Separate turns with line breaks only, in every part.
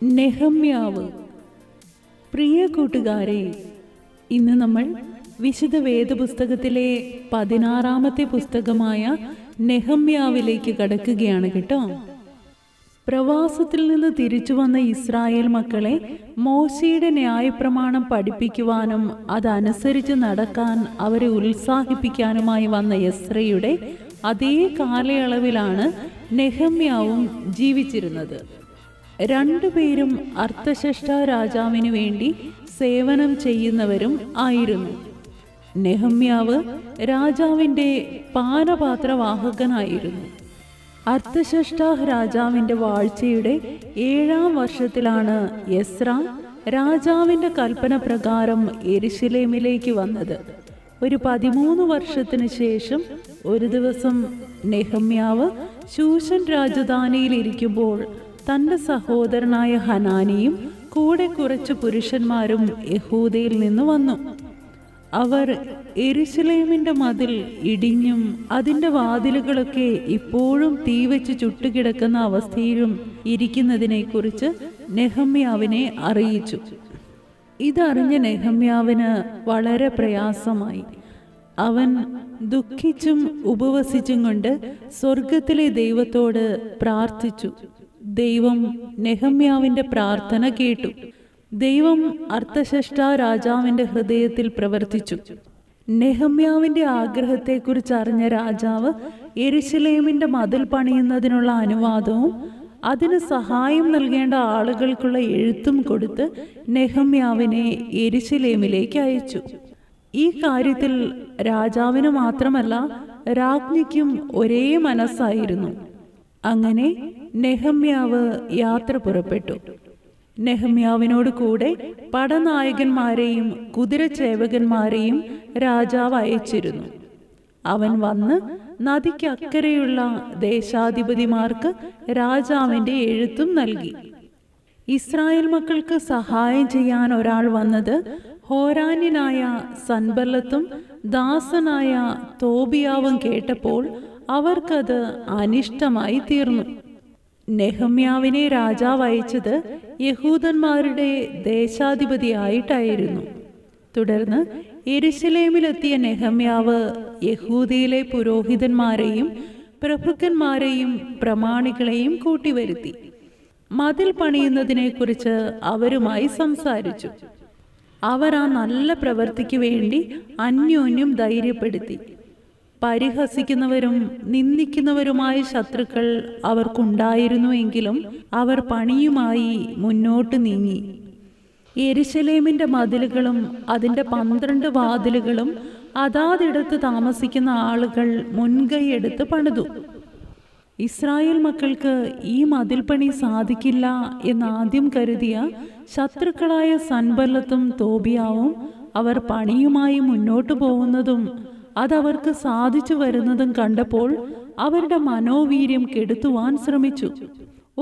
നെഹമ്യാവ്. പ്രിയ കൂട്ടുകാരെ, ഇന്ന് നമ്മൾ വിശുദ്ധ വേദപുസ്തകത്തിലെ 16-ാമത്തെ പുസ്തകമായ നെഹമ്യാവിലേക്ക് കടക്കുകയാണ് കേട്ടോ. പ്രവാസത്തിൽ നിന്ന് തിരിച്ചു വന്ന ഇസ്രായേൽ മക്കളെ മോശയുടെ ന്യായപ്രമാണം പഠിപ്പിക്കുവാനും അതനുസരിച്ച് നടക്കാൻ അവരെ ഉത്സാഹിപ്പിക്കാനുമായി വന്ന എസ്രയുടെ അതേ കാലയളവിലാണ് നെഹമ്യാവും ജീവിച്ചിരുന്നത്. രണ്ടുപേരും അർത്ഥശഷ്ഠ രാജാവിന് വേണ്ടി സേവനം ചെയ്യുന്നവരും ആയിരുന്നു. നെഹമ്യാവ് രാജാവിൻ്റെ പാനപാത്രവാഹകനായിരുന്നു. അർത്ഥശഷ്ഠ രാജാവിൻ്റെ വാഴ്ചയുടെ 7-ാം വർഷത്തിലാണ് എസ്ര രാജാവിൻ്റെ കൽപ്പന പ്രകാരം യെരുശലേമിലേക്ക് വന്നത്. ഒരു 13 വർഷത്തിന് ശേഷം ഒരു ദിവസം നെഹമ്യാവ് ശൂഷൻ രാജധാനിയിൽ ഇരിക്കുമ്പോൾ തൻ്റെ സഹോദരനായ ഹനാനിയും കൂടെ കുറച്ച് പുരുഷന്മാരും യഹൂദയിൽ നിന്ന് വന്നു. അവർ യെരുശലേമിൻ്റെ മതിൽ ഇടിഞ്ഞും അതിൻ്റെ വാതിലുകളൊക്കെ ഇപ്പോഴും തീവച്ച് ചുട്ടുകിടക്കുന്ന അവസ്ഥയിലും ഇരിക്കുന്നതിനെക്കുറിച്ച് നെഹമ്യാവിനെ അറിയിച്ചു. ഇതറിഞ്ഞ നെഹമ്യാവിന് വളരെ പ്രയാസമായി. അവൻ ദുഃഖിച്ചും ഉപവസിച്ചും കൊണ്ട് സ്വർഗത്തിലെ ദൈവത്തോട് പ്രാർത്ഥിച്ചു. ദൈവം നെഹമ്യാവിൻ്റെ പ്രാർത്ഥന കേട്ടു. ദൈവം അർത്ഥശഷ്ഠ രാജാവിൻ്റെ ഹൃദയത്തിൽ പ്രവർത്തിച്ചു. നെഹമ്യാവിൻ്റെ ആഗ്രഹത്തെക്കുറിച്ച് അറിഞ്ഞ രാജാവ് യെരുശലേമിൻ്റെ മതിൽ പണിയുന്നതിനുള്ള അനുവാദവും അതിന് സഹായം നൽകേണ്ട ആളുകൾക്കുള്ള എഴുത്തും കൊടുത്ത് നെഹമ്യാവിനെ യെരുശലേമിലേക്ക് അയച്ചു. ഈ കാര്യത്തിൽ രാജാവിന് മാത്രമല്ല രാജ്ഞിക്കും ഒരേ മനസ്സായിരുന്നു. അങ്ങനെ നെഹമ്യാവ് യാത്ര പുറപ്പെട്ടു. നെഹമ്യാവിനോട് കൂടെ പടനായകന്മാരെയും കുതിരച്ചേവകന്മാരെയും രാജാവ് അയച്ചിരുന്നു. അവൻ വന്ന് നദിക്കക്കരെയുള്ള ദേശാധിപതിമാർക്ക് രാജാവിൻ്റെ എഴുത്തും നൽകി. ഇസ്രായേൽ മക്കൾക്ക് സഹായം ചെയ്യാൻ ഒരാൾ വന്നത് ഹോരാന്യനായ സൻബല്ലത്തും ദാസനായ തോബിയാവും കേട്ടപ്പോൾ അവർക്കത് അനിഷ്ടമായി തീർന്നു. നെഹമ്യാവിനെ രാജാവ് അയച്ചത് യഹൂദന്മാരുടെ ദേശാധിപതിയായിട്ടായിരുന്നു. തുടർന്ന് യെരുശലേമിലെത്തിയ നെഹമ്യാവ് യഹൂദയിലെ പുരോഹിതന്മാരെയും പ്രഭുക്കന്മാരെയും പ്രമാണികളെയും കൂട്ടിവരുത്തി. മതിൽ പണിയുന്നതിനെക്കുറിച്ച് അവരുമായി സംസാരിച്ചു. അവർ ആ നല്ല പ്രവൃത്തിക്ക് വേണ്ടി അന്യോന്യം ധൈര്യപ്പെടുത്തി. പരിഹസിക്കുന്നവരും നിന്ദിക്കുന്നവരുമായ ശത്രുക്കൾ അവർക്കുണ്ടായിരുന്നുവെങ്കിലും അവർ പണിയുമായി മുന്നോട്ട് നീങ്ങി. യെരുശലേമിൻ്റെ മതിലുകളും അതിൻ്റെ 12 വാതിലുകളും അതാതിടത്ത് താമസിക്കുന്ന ആളുകൾ മുൻകൈയെടുത്ത് പണിതു. ഇസ്രായേൽ മക്കൾക്ക് ഈ മതിൽ പണി സാധിക്കില്ല എന്നാദ്യം കരുതിയ ശത്രുക്കളായ സൻബല്ലത്തും തോബിയാവും അവർ പണിയുമായി മുന്നോട്ടു പോകുന്നതും അതവർക്ക് സാധിച്ചു വരുന്നതും കണ്ടപ്പോൾ അവരുടെ മനോവീര്യം കെടുത്തുവാൻ ശ്രമിച്ചു.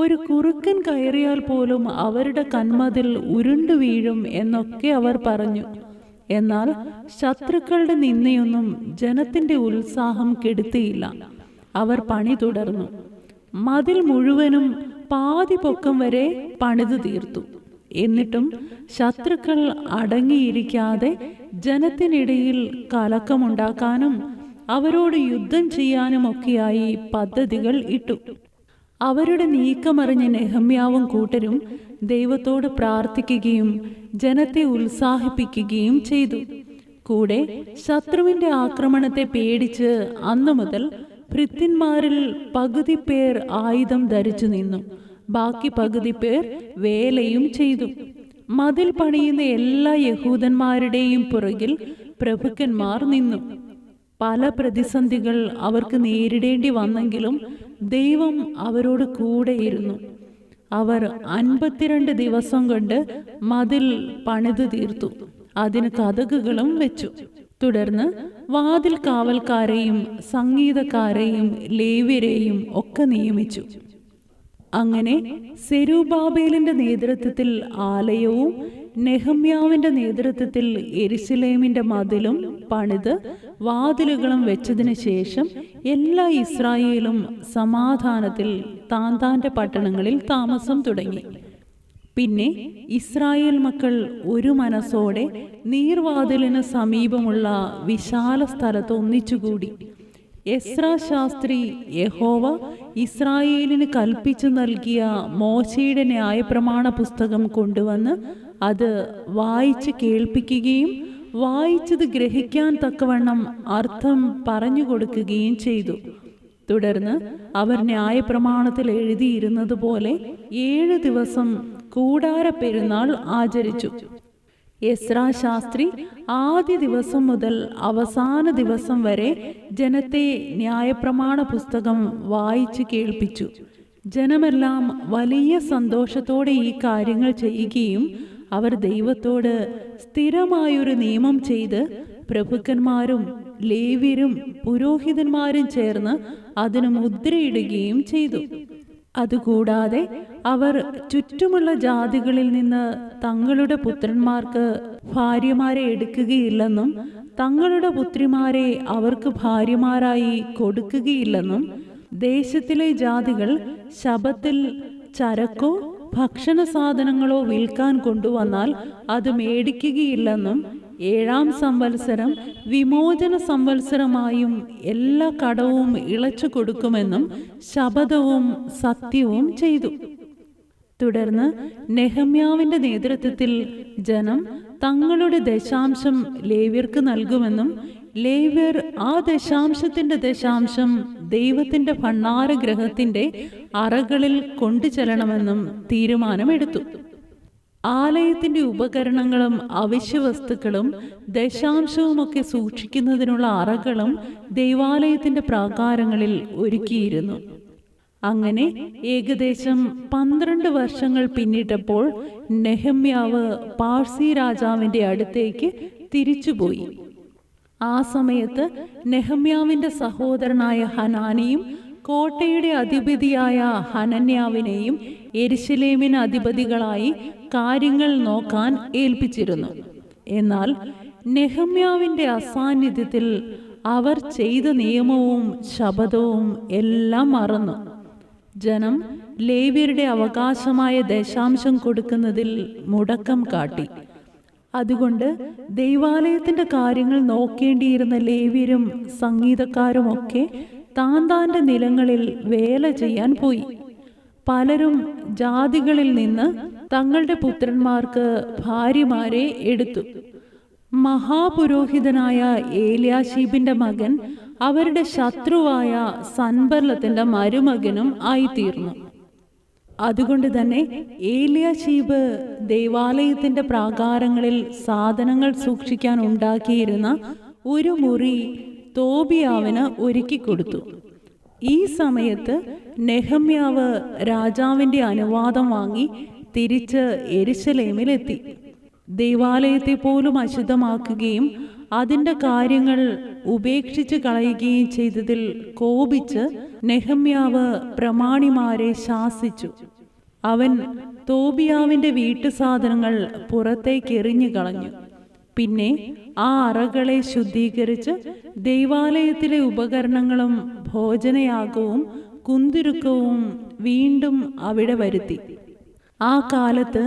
ഒരു കുറുക്കൻ കയറിയാൽ പോലും അവരുടെ കന്മതിൽ ഉരുണ്ടു വീഴും എന്നൊക്കെ അവർ പറഞ്ഞു. എന്നാൽ ശത്രുക്കളുടെ നിന്ദയൊന്നും ജനത്തിൻ്റെ ഉത്സാഹം കെടുത്തിയില്ല. അവർ പണി തുടർന്നു. മതിൽ മുഴുവനും പാതി പൊക്കം വരെ പണിതു തീർത്തു. എന്നിട്ടും ശത്രുക്കൾ അടങ്ങിയിരിക്കാതെ ജനത്തിനിടയിൽ കലക്കമുണ്ടാക്കാനും അവരോട് യുദ്ധം ചെയ്യാനുമൊക്കെയായി പദ്ധതികൾ ഇട്ടു. അവരുടെ നീക്കമറിഞ്ഞ നെഹമ്യാവും കൂട്ടരും ദൈവത്തോട് പ്രാർത്ഥിക്കുകയും ജനത്തെ ഉത്സാഹിപ്പിക്കുകയും ചെയ്തു. കൂടെ ശത്രുവിൻ്റെ ആക്രമണത്തെ പേടിച്ച് അന്നു മുതൽ ഭൃത്യന്മാരിൽ പകുതി പേർ ആയുധം ധരിച്ചു നിന്നു. ബാക്കി പകുതി പേർ വേലയും ചെയ്തു. മതിൽ പണിയുന്ന എല്ലാ യഹൂദന്മാരുടെയും പുറകിൽ പ്രഭുക്കന്മാർ നിന്നു. പല പ്രതിസന്ധികൾ അവർക്ക് നേരിടേണ്ടി വന്നെങ്കിലും ദൈവം അവരോട് കൂടെയിരുന്നു. അവർ 52 ദിവസം കൊണ്ട് മതിൽ പണിതു തീർത്തു. അതിന് കതകുകളും വെച്ചു. തുടർന്ന് വാതിൽ കാവൽക്കാരെയും സംഗീതക്കാരെയും ലേവ്യരെയും ഒക്കെ നിയമിച്ചു. അങ്ങനെ സെരുബാബേലിന്റെ നേതൃത്വത്തിൽ ആലയവും നെഹമ്യാവിന്റെ നേതൃത്വത്തിൽ യെരുശലേമിന്റെ മതിലും പണിത് വാതിലുകളും വെച്ചതിന് ശേഷം എല്ലാ ഇസ്രായേലും സമാധാനത്തിൽ താന്താന്റെ പട്ടണങ്ങളിൽ താമസം തുടങ്ങി. പിന്നെ ഇസ്രായേൽ മക്കൾ ഒരു മനസ്സോടെ നീർവാതിലിന് സമീപമുള്ള വിശാല സ്ഥലത്ത് ഒന്നിച്ചുകൂടി. എസ്രാ ശാസ്ത്രി യഹോവ ഇസ്രായേലിന് കൽപ്പിച്ചു നൽകിയ മോശയുടെ ന്യായപ്രമാണ പുസ്തകം കൊണ്ടുവന്ന് അത് വായിച്ച് കേൾപ്പിക്കുകയും വായിച്ചത് ഗ്രഹിക്കാൻ തക്കവണ്ണം അർത്ഥം പറഞ്ഞു കൊടുക്കുകയും ചെയ്തു. തുടർന്ന് അവർ ന്യായപ്രമാണത്തിൽ എഴുതിയിരുന്നതുപോലെ 7 ദിവസം കൂടാര പെരുന്നാൾ ആചരിച്ചു. എസ്രാ ശാസ്ത്രി ആദ്യ ദിവസം മുതൽ അവസാന ദിവസം വരെ ജനത്തെ ന്യായപ്രമാണ പുസ്തകം വായിച്ചു കേൾപ്പിച്ചു. ജനമെല്ലാം വലിയ സന്തോഷത്തോടെ ഈ കാര്യങ്ങൾ ചെയ്യുകയും അവർ ദൈവത്തോട് സ്ഥിരമായൊരു നിയമം ചെയ്ത് പ്രഭുക്കന്മാരും ലേവ്യരും പുരോഹിതന്മാരും ചേർന്ന് അതിന് മുദ്രയിടുകയും ചെയ്തു. അതുകൂടാതെ അവർ ചുറ്റുമുള്ള ജാതികളിൽ നിന്ന് തങ്ങളുടെ പുത്രന്മാർക്ക് ഭാര്യമാരെ എടുക്കുകയില്ലെന്നും തങ്ങളുടെ പുത്രിമാരെ അവർക്ക് ഭാര്യമാരായി കൊടുക്കുകയില്ലെന്നും ദേശത്തിലെ ജാതികൾ ശബ്ബത്തിൽ ചരക്കോ ഭക്ഷണ സാധനങ്ങളോ വിൽക്കാൻ കൊണ്ടുവന്നാൽ അത് മേടിക്കുകയില്ലെന്നും 7-ാം സംവത്സരം വിമോചന സംവത്സരമായും എല്ലാ കടവും ഇളച്ചു കൊടുക്കുമെന്നും ശപഥവും സത്യവും ചെയ്തു. തുടർന്ന് നെഹമ്യാവിന്റെ നേതൃത്വത്തിൽ ജനം തങ്ങളുടെ ദശാംശം ലേവ്യർക്ക് നൽകുമെന്നും ലേവ്യർ ആ ദശാംശം ദൈവത്തിന്റെ ഭണ്ഡാരഗൃഹത്തിന്റെ അറകളിൽ കൊണ്ടുചെല്ലണമെന്നും തീരുമാനമെടുത്തു. ആലയത്തിന്റെ ഉപകരണങ്ങളും അവശ്യവസ്തുക്കളും ദശാംശവുമൊക്കെ സൂക്ഷിക്കുന്നതിനുള്ള അറകളും ദൈവാലയത്തിന്റെ പ്രാകാരങ്ങളിൽ ഒരുക്കിയിരുന്നു. അങ്ങനെ ഏകദേശം 12 വർഷങ്ങൾ പിന്നിട്ടപ്പോൾ നെഹമ്യാവ് പാർസി രാജാവിന്റെ അടുത്തേക്ക് തിരിച്ചുപോയി. ആ സമയത്ത് നെഹമ്യാവിന്റെ സഹോദരനായ ഹനാനിയും കോട്ടയുടെ അധിപതിയായ ഹനന്യാവിനെയും യെരുശലേമിന് അധിപതികളായി കാര്യങ്ങൾ നോക്കാൻ ഏൽപ്പിച്ചിരുന്നു. എന്നാൽ നെഹമ്യാവിന്റെ അസാന്നിധ്യത്തിൽ അവർ ചെയ്ത നിയമവും ശപഥവും എല്ലാം മറന്നു. ജനം ലേവ്യരുടെ അവകാശമായ ദശാംശം കൊടുക്കുന്നതിൽ മുടക്കം കാട്ടി. അതുകൊണ്ട് ദൈവാലയത്തിന്റെ കാര്യങ്ങൾ നോക്കേണ്ടിയിരുന്ന ലേവ്യരും സംഗീതക്കാരുമൊക്കെ താന്താന്റെ നിലങ്ങളിൽ വേല ചെയ്യാൻ പോയി. പലരും ജാതികളിൽ നിന്ന് തങ്ങളുടെ പുത്രന്മാർക്ക് ഭാര്യമാരെ എടുത്തു. മഹാപുരോഹിതനായ ഏലിയാശീബിന്റെ മകൻ അവരുടെ ശത്രുവായ സൻബല്ലത്തിന്റെ മരുമകനും ആയിത്തീർന്നു. അതുകൊണ്ട് തന്നെ ഏലിയാശീബ് ദൈവാലയത്തിന്റെ പ്രാകാരങ്ങളിൽ സാധനങ്ങൾ സൂക്ഷിക്കാൻ ഉണ്ടാക്കിയിരുന്ന ഒരു മുറി തോബിയാവിന് ഒരുക്കിക്കൊടുത്തു. ഈ സമയത്ത് നെഹമ്യാവ് രാജാവിന്റെ അനുവാദം വാങ്ങി തിരിച്ച് യെരുശലേമിലെത്തി. ദൈവാലയത്തെ പോലും അശുദ്ധമാക്കുകയും അതിന്റെ കാര്യങ്ങൾ ഉപേക്ഷിച്ച് കളയുകയും ചെയ്തതിൽ കോപിച്ച് നെഹമ്യാവ് പ്രമാണിമാരെ ശാസിച്ചു. അവൻ തോബിയാവിന്റെ വീട്ടു സാധനങ്ങൾ പുറത്തേക്ക് എറിഞ്ഞു കളഞ്ഞു. പിന്നെ ആ അറകളെ ശുദ്ധീകരിച്ച് ദൈവാലയത്തിലെ ഉപകരണങ്ങളും ഭോജനയാഗവും കുന്തിരുക്കവും വീണ്ടും അവിടെ വരുത്തി. ആ കാലത്ത്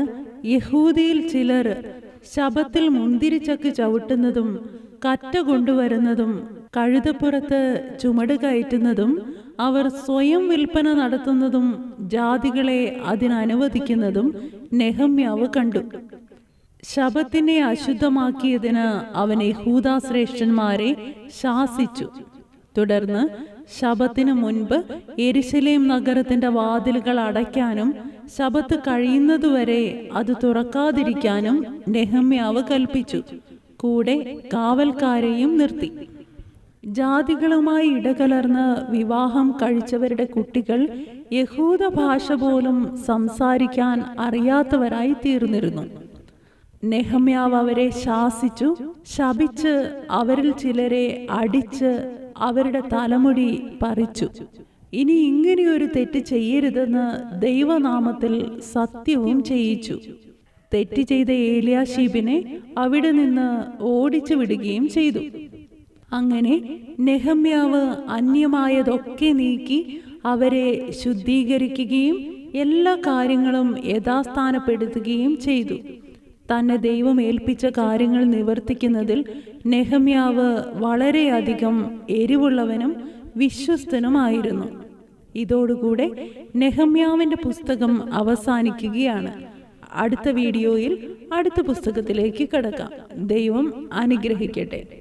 യഹൂദിയിൽ ചിലർ ശബത്തിൽ മുന്തിരിച്ചക്ക് ചവിട്ടുന്നതും കറ്റ കൊണ്ടുവരുന്നതും കഴുതപ്പുറത്ത് ചുമട് കയറ്റുന്നതും അവർ സ്വയം വിൽപ്പന നടത്തുന്നതും ജാതികളെ അതിനനുവദിക്കുന്നതും നെഹമ്യാവ് കണ്ടു. ശബത്തിനെ അശുദ്ധമാക്കിയതിന് അവൻ യഹൂദാ ശ്രേഷ്ഠന്മാരെ ശാസിച്ചു. തുടർന്ന് ശബത്തിന് മുൻപ് യെരുശലേം നഗരത്തിന്റെ വാതിലുകൾ അടയ്ക്കാനും ശബത്ത് കഴിയുന്നതുവരെ അത് തുറക്കാതിരിക്കാനും നെഹമ്യാവ് കൽപ്പിച്ചു. കൂടെ കാവൽക്കാരെയും നിർത്തി. ജാതികളുമായി ഇടകലർന്ന് വിവാഹം കഴിച്ചവരുടെ കുട്ടികൾ യഹൂദ ഭാഷ പോലും സംസാരിക്കാൻ അറിയാത്തവരായി തീർന്നിരുന്നു. നെഹമ്യാവ് അവരെ ശാസിച്ചു, ശപിച്ച് അവരിൽ ചിലരെ അടിച്ച് അവരുടെ തലമുടി പറിച്ചു. ഇനി ഇങ്ങനെയൊരു തെറ്റ് ചെയ്യരുതെന്ന് ദൈവനാമത്തിൽ സത്യവും ചെയ്യിച്ചു. തെറ്റ് ചെയ്ത ഏലിയാശീബിനെ അവിടെ നിന്ന് ഓടിച്ചു വിടുകയും ചെയ്തു. അങ്ങനെ നെഹമ്യാവ് അന്യമായതൊക്കെ നീക്കി അവരെ ശുദ്ധീകരിക്കുകയും എല്ലാ കാര്യങ്ങളും യഥാസ്ഥാനപ്പെടുത്തുകയും ചെയ്തു. തന്നെ ദൈവം ഏൽപ്പിച്ച കാര്യങ്ങൾ നിവർത്തിക്കുന്നതിൽ നെഹമ്യാവ് വളരെയധികം എരിവുള്ളവനും വിശ്വസ്തനുമായിരുന്നു. ഇതോടുകൂടെ നെഹമ്യാവിൻ്റെ പുസ്തകം അവസാനിക്കുകയാണ്. അടുത്ത വീഡിയോയിൽ അടുത്ത പുസ്തകത്തിലേക്ക് കടക്കാം. ദൈവം അനുഗ്രഹിക്കട്ടെ.